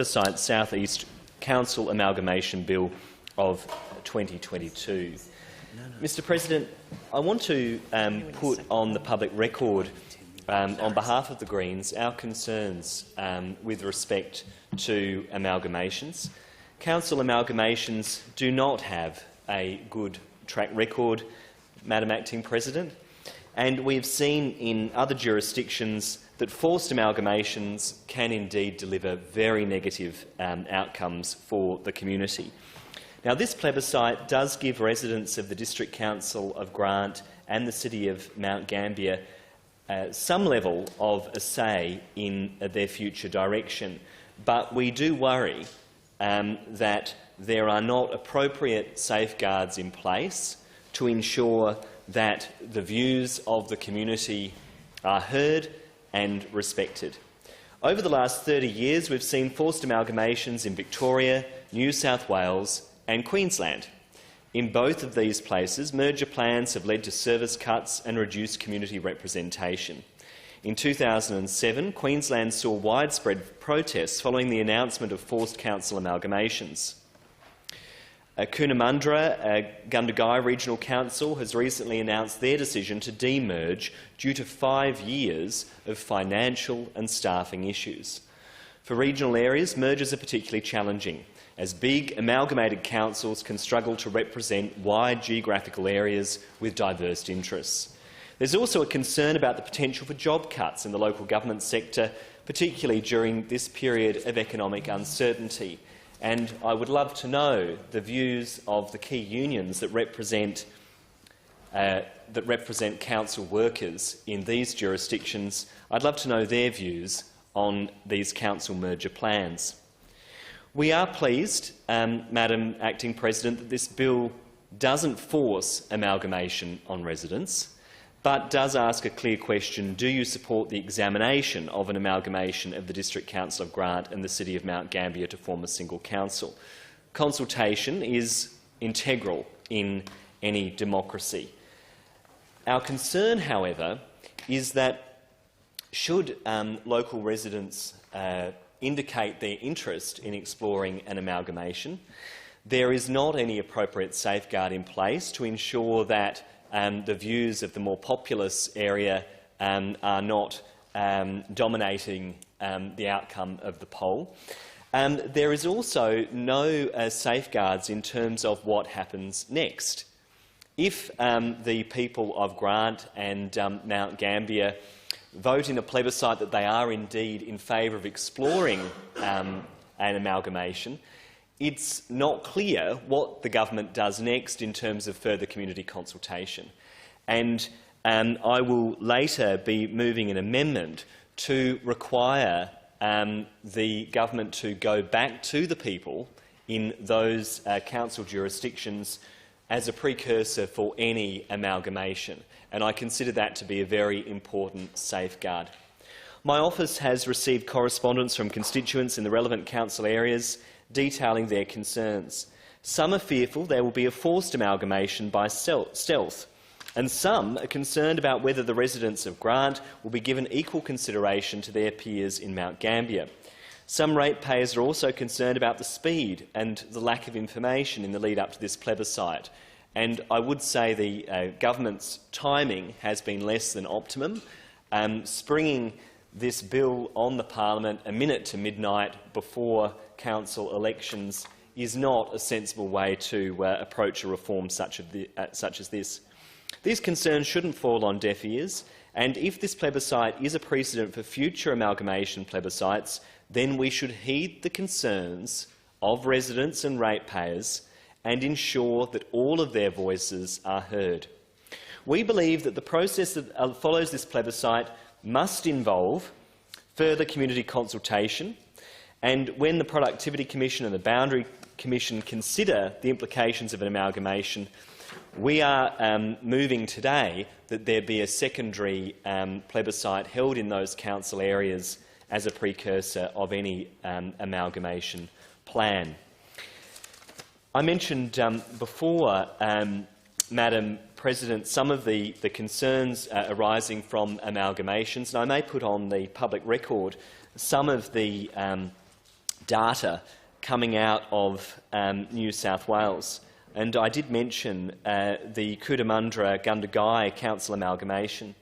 Riverside South East Council Amalgamation Bill of 2022. Mr President, I want to put on the public record, on behalf of the Greens, our concerns with respect to amalgamations. Council amalgamations do not have a good track record, Madam Acting President, and we have seen in other jurisdictions that forced amalgamations can indeed deliver very negative outcomes for the community. Now, this plebiscite does give residents of the District Council of Grant and the City of Mount Gambier some level of a say in their future direction, but we do worry that there are not appropriate safeguards in place to ensure that the views of the community are heard and respected. Over the last 30 years, we've seen forced amalgamations in Victoria, New South Wales and Queensland. In both of these places, merger plans have led to service cuts and reduced community representation. In 2007, Queensland saw widespread protests following the announcement of forced council amalgamations. Coonamunra Gundagai Regional Council has recently announced their decision to demerge due to 5 years of financial and staffing issues. For regional areas, mergers are particularly challenging, as big amalgamated councils can struggle to represent wide geographical areas with diverse interests. There's also a concern about the potential for job cuts in the local government sector, particularly during this period of economic uncertainty. And I would love to know the views of the key unions that represent council workers in these jurisdictions. I'd love to know their views on these council merger plans. We are pleased, Madam Acting President, that this bill doesn't force amalgamation on residents, but does ask a clear question: do you support the examination of an amalgamation of the District Council of Grant and the City of Mount Gambier to form a single council? Consultation is integral in any democracy. Our concern, however, is that should local residents indicate their interest in exploring an amalgamation, there is not any appropriate safeguard in place to ensure that the views of the more populous area are not dominating the outcome of the poll. There is also no safeguards in terms of what happens next. If the people of Grant and Mount Gambier vote in a plebiscite that they are indeed in favour of exploring an amalgamation, it's not clear what the government does next in terms of further community consultation. And I will later be moving an amendment to require the government to go back to the people in those council jurisdictions as a precursor for any amalgamation. And I consider that to be a very important safeguard. My office has received correspondence from constituents in the relevant council areas detailing their concerns. Some are fearful there will be a forced amalgamation by stealth, and some are concerned about whether the residents of Grant will be given equal consideration to their peers in Mount Gambier. Some ratepayers are also concerned about the speed and the lack of information in the lead-up to this plebiscite. And I would say the government's timing has been less than optimum. Springing this bill on the parliament a minute to midnight before council elections is not a sensible way to approach a reform such as this. These concerns shouldn't fall on deaf ears, and if this plebiscite is a precedent for future amalgamation plebiscites, then we should heed the concerns of residents and ratepayers and ensure that all of their voices are heard. We believe that the process that follows this plebiscite must involve further community consultation, and when the Productivity Commission and the Boundary Commission consider the implications of an amalgamation, we are moving today that there be a secondary plebiscite held in those council areas as a precursor of any amalgamation plan. I mentioned before, Madam President, some of the concerns arising from amalgamations, and I may put on the public record some of the data coming out of New South Wales. And I did mention the Cootamundra-Gundagai council amalgamation.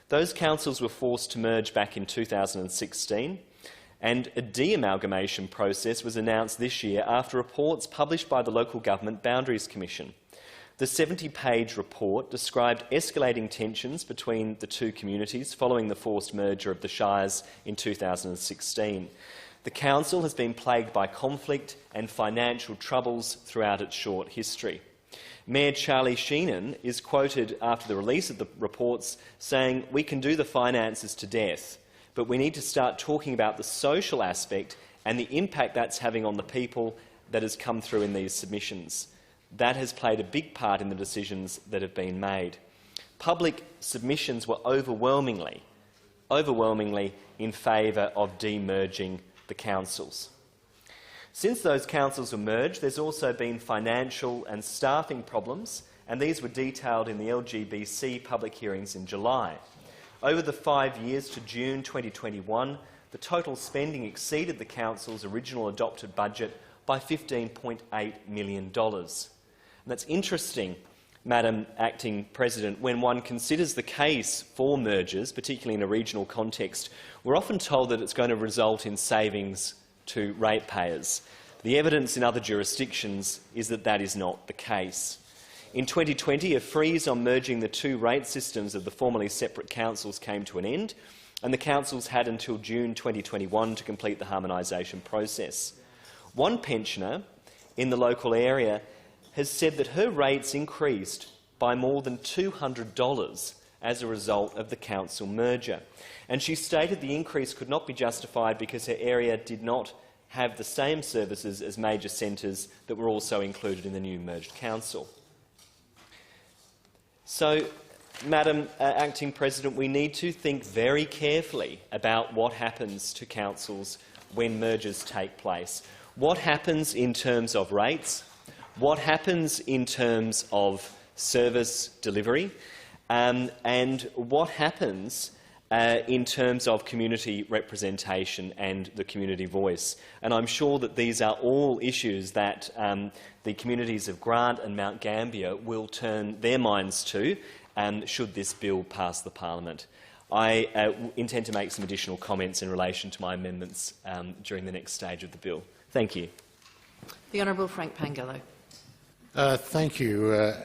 Those councils were forced to merge back in 2016, and a de-amalgamation process was announced this year after reports published by the Local Government Boundaries Commission. The 70-page report described escalating tensions between the two communities following the forced merger of the shires in 2016. The council has been plagued by conflict and financial troubles throughout its short history. Mayor Charlie Sheenan is quoted after the release of the reports saying, "We can do the finances to death, but we need to start talking about the social aspect and the impact that's having on the people that has come through in these submissions." That has played a big part in the decisions that have been made. Public submissions were overwhelmingly in favour of demerging the councils. Since those councils were merged, there's also been financial and staffing problems, and these were detailed in the LGBC public hearings in July. Over the 5 years to June 2021, the total spending exceeded the council's original adopted budget by $15.8 million. And that's interesting, Madam Acting President, when one considers the case for mergers, particularly in a regional context. We're often told that it's going to result in savings to ratepayers. The evidence in other jurisdictions is that that is not the case. In 2020, a freeze on merging the two rate systems of the formerly separate councils came to an end, and the councils had until June 2021 to complete the harmonisation process. One pensioner in the local area has said that her rates increased by more than $200 as a result of the council merger. And she stated the increase could not be justified because her area did not have the same services as major centres that were also included in the new merged council. So, Madam Acting President, we need to think very carefully about what happens to councils when mergers take place. What happens in terms of rates? What happens in terms of service delivery? And what happens in terms of community representation and the community voice? And I'm sure that these are all issues that the communities of Grant and Mount Gambier will turn their minds to should this bill pass the parliament. I intend to make some additional comments in relation to my amendments during the next stage of the bill. Thank you. The Honourable Frank Pangello. Thank you.